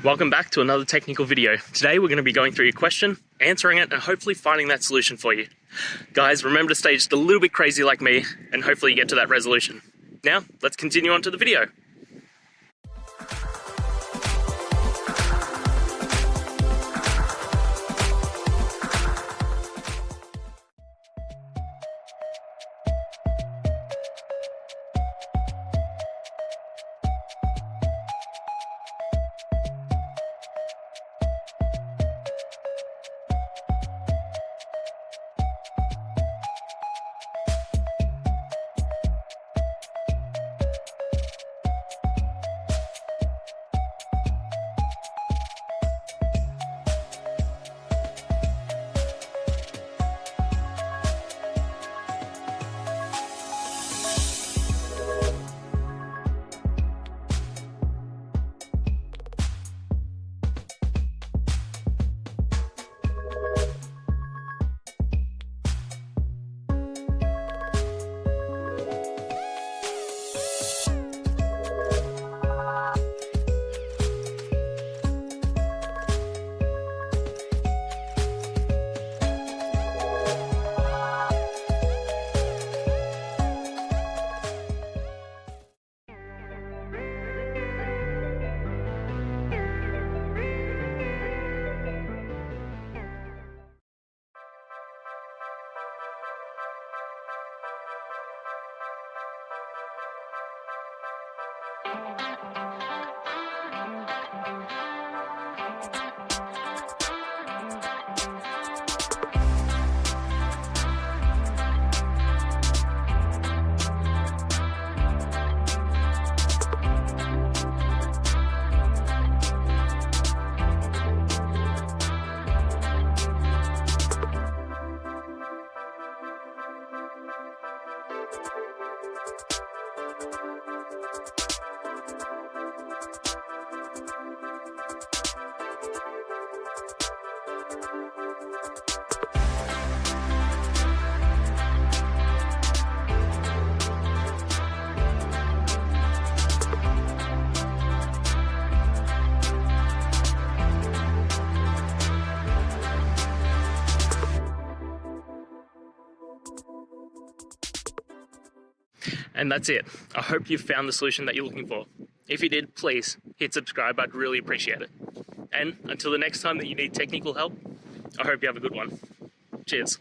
Welcome back to another technical video. Today we're going to be going through your question, answering it, and hopefully finding that solution for you. Guys, remember to stay just a little bit crazy like me, and hopefully you get to that resolution. Now, let's continue on to the video. And that's it. I hope you found the solution that you're looking for. If you did, please hit subscribe. I'd really appreciate it. And until the next time that you need technical help, I hope you have a good one. Cheers.